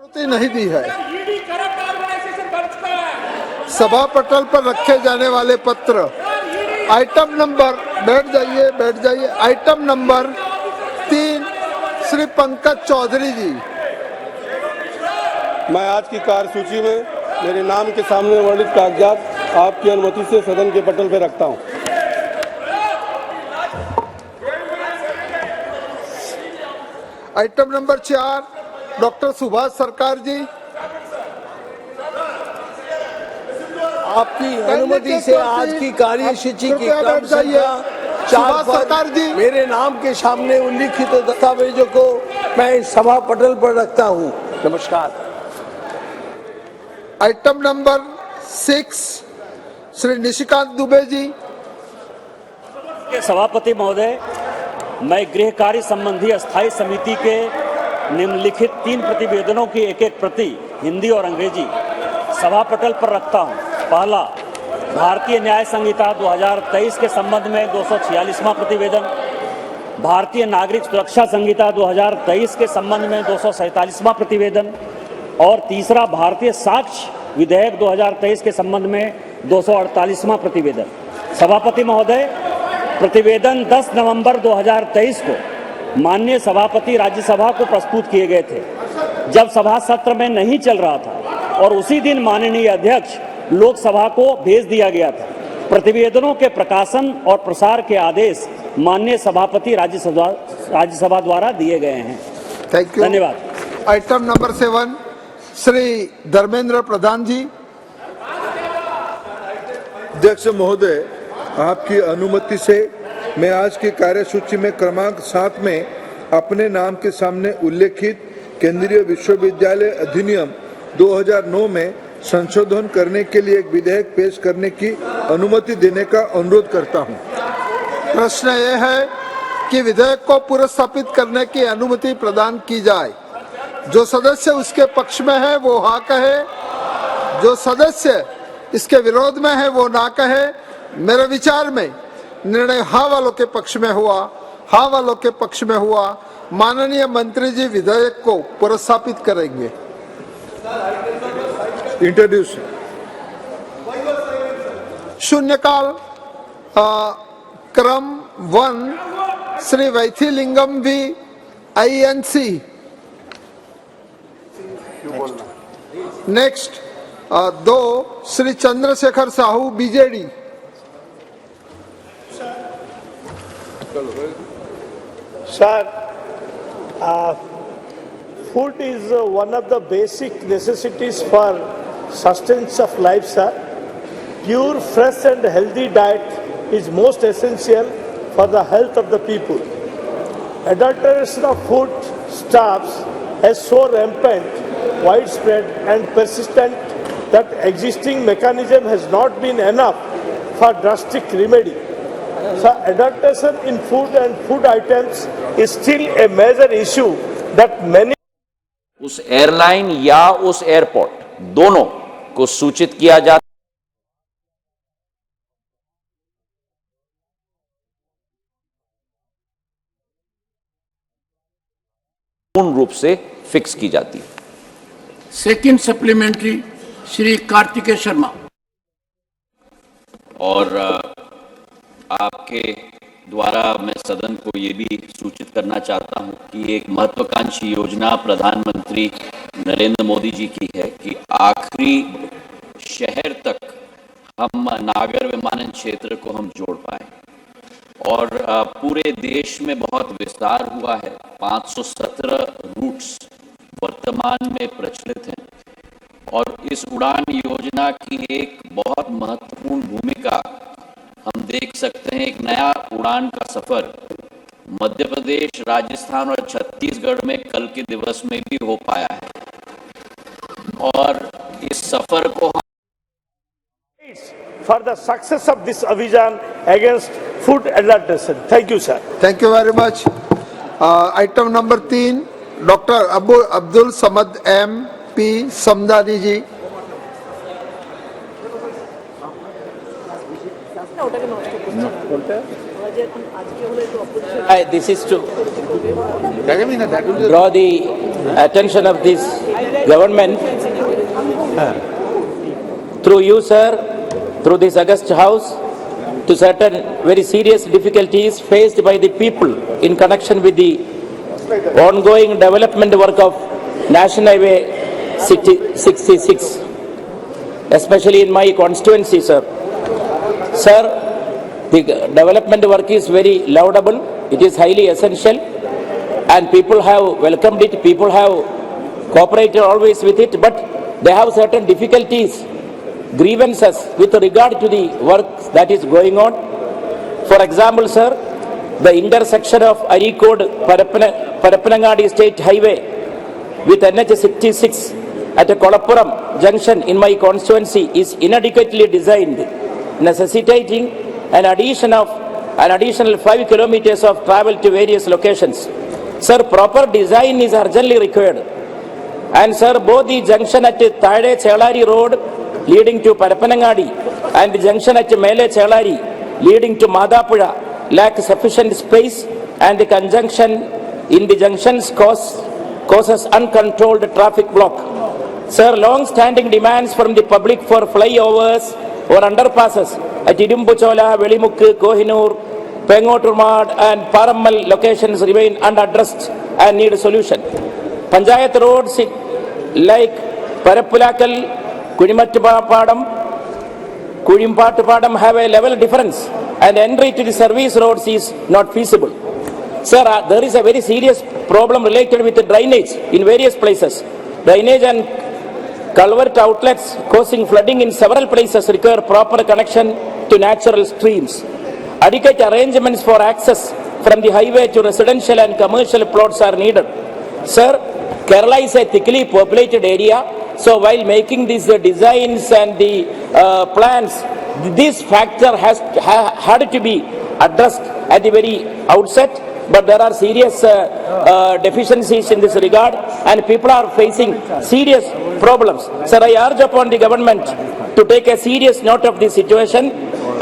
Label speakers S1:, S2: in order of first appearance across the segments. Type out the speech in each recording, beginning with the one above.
S1: नहीं दी है। सभा पटल पर रखे जाने वाले पत्र आइटम नंबर, बैठ जाइए, आइटम नंबर 3 श्री पंकज चौधरी जी।
S2: मैं आज की कार्यसूची में मेरे नाम के सामने वर्णित कागजात आपकी अनुमति से सदन के पटल पर रखता हूं।
S1: आइटम नंबर 4 डॉक्टर सुभाष सरकार जी।
S3: आपकी अनुमति से आज की कार्यसूची की क्रम संख्या 4
S1: सरकार जी,
S3: मेरे नाम के सामने उल्लिखित दस्तावेजों को मैं सभा पटल पर रखता हूं। नमस्कार।
S1: Item number 6 Shri Nishikant Dubey ji.
S4: सभापति महोदय, मैं गृह कार्य संबंधी अस्थायी समिति के निम्नलिखित 3 प्रतिवेदनों की एक प्रति हिंदी और अंग्रेजी सभा पटल पर रखता हूं। पहला, भारतीय न्याय संहिता 2023 के संबंध में 246वां प्रतिवेदन, भारतीय नागरिक सुरक्षा संहिता 2023 के संबंध में 247वां प्रतिवेदन और तीसरा, भारतीय साक्ष्य विधेयक 2023 के संबंध में 248वां प्रतिवेदन। सभापति महोदय, प्रतिवेदन 10 नवंबर 2023 को माननीय सभापति राज्यसभा को प्रस्तुत किए गए थे, जब सभा सत्र में नहीं चल रहा था, और उसी दिन माननीय अध्यक्ष लोकसभा को भेज दिया गया था। प्रतिवेदनों के प्रकाशन और प्रसार के आदेश माननीय सभापति राज्यसभा द्वारा दिए गए हैं।
S1: थैंक यू,
S4: धन्यवाद।
S1: आइटम नंबर 7 श्री धर्मेंद्र प्रधान जी।
S5: अध्यक्ष महोदय, आपकी अनुमति से मैं आज की कार्यसूची में क्रमांक 7 में अपने नाम के सामने उल्लेखित केंद्रीय विश्वविद्यालय अधिनियम 2009 में संशोधन करने के लिए एक विधेयक पेश करने की अनुमति देने का अनुरोध करता हूं।
S1: प्रश्न यह है कि विधेयक को पुरस्स्थापित करने की अनुमति प्रदान की जाए। जो सदस्य उसके पक्ष में है वो हाँ कहे, जो सदस्य इसके विरोध में है वो ना कहे। मेरे विचार में निर्णय हाँ वालों के पक्ष में हुआ, हाँ वालों के पक्ष में हुआ। माननीय मंत्री जी विधेयक को पुरस्स्थापित करेंगे।
S5: इंट्रोड्यूस
S1: शून्यकाल क्रम 1 Shri Vaithilingam V INC। Next 2 Shri Chandrashekhar Sahu BJD।
S6: Sir, food is one of the basic necessities for sustenance of life, sir. Pure, fresh and healthy diet is most essential for the health of the people. Adulteration of food stuffs is so rampant, widespread and persistent that existing mechanism has not been enough for drastic remedy. So adulteration in food and food items is still a major issue that many
S7: उस airline या उस airport दोनों को सूचित किया जाता पूर्ण रूप से फिक्स की जाती है।
S8: Second supplementary Shri Kartikeya Sharma.
S7: और आपके द्वारा मैं सदन को ये भी सूचित करना चाहता हूं कि एक महत्वाकांक्षी योजना प्रधानमंत्री नरेंद्र मोदी जी की है कि आखिरी शहर तक हम नागर विमानन क्षेत्र को हम जोड़ पाए। और पूरे देश में बहुत विस्तार हुआ है। 517 रूट्स वर्तमान में प्रचलित हैं और इस उड़ान योजना की एक बहुत महत्वपूर्ण भूमिका हम देख सकते हैं। एक नया उड़ान का सफर मध्य प्रदेश, राजस्थान और छत्तीसगढ़ में कल के दिवस में भी हो पाया है और इस सफर को
S6: for the success of this Abhijan against food adulteration. Thank you, sir.
S1: Thank you very much. Item number 3 doctor Abdul Samad MP Samadani ji.
S3: This is to draw the attention of this
S9: government, through you, sir, through this August House, to certain very serious difficulties faced by the people in connection with the ongoing development work of National Highway 66, especially in my constituency, sir. Sir, the development work is very laudable, it is highly essential, and people have welcomed it, people have cooperated always with it, but they have certain difficulties, grievances with regard to the work that is going on. For example, sir, the intersection of Arikod Parappanangadi State Highway with NH 66 at Kolappuram junction in my constituency is inadequately designed, necessitating an additional 5 kilometers of travel to various locations. Sir, proper design is urgently required. And sir, both the junction at Thade Chelari Road leading to Parappanangadi and the junction at Mele Chelari leading to Madapura lack sufficient space, and the conjunction in the junctions causes uncontrolled traffic block. Sir, long-standing demands from the public for flyovers or underpasses at Idumbuchola, Velimukku, Kohinoor, Pengoturmad and Parammal locations remain unaddressed and need a solution. Panchayat roads like Parappulakal, Kudimattupadam, Kudimpattupadam have a level difference, and entry to the service roads is not feasible. Sir, there is a very serious problem related with the drainage in various places. Drainage and culvert outlets causing flooding in several places require proper connection to natural streams. Adequate arrangements for access from the highway to residential and commercial plots are needed. Sir, Kerala is a thickly populated area, so while making these designs and the plans, this factor had to be addressed at the very outset, but there are serious deficiencies in this regard and people are facing serious problems. Sir, I urge upon the government to take a serious note of this situation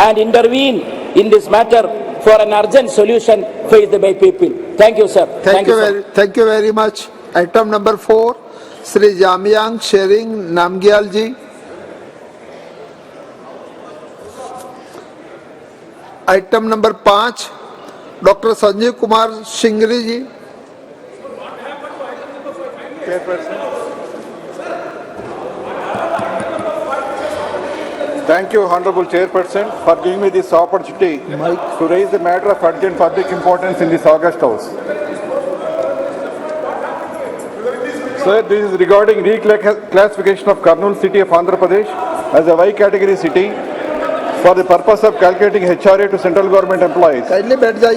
S9: and intervene in this matter for an urgent solution faced by people. Thank you, sir.
S1: Thank you very much. Item number 4, Sri Jamyang Shering Namgyal ji. Item number 5, Dr. Sanjeev Kumar Shingri ji.
S5: Thank you, Honorable Chairperson, for giving me this opportunity to raise the matter of urgent public importance in this August House. Sir, this is regarding reclassification of Kurnool city of Andhra Pradesh as a Y category city for the purpose of calculating HRA to central government employees.
S1: Kindly बैठ जाइए.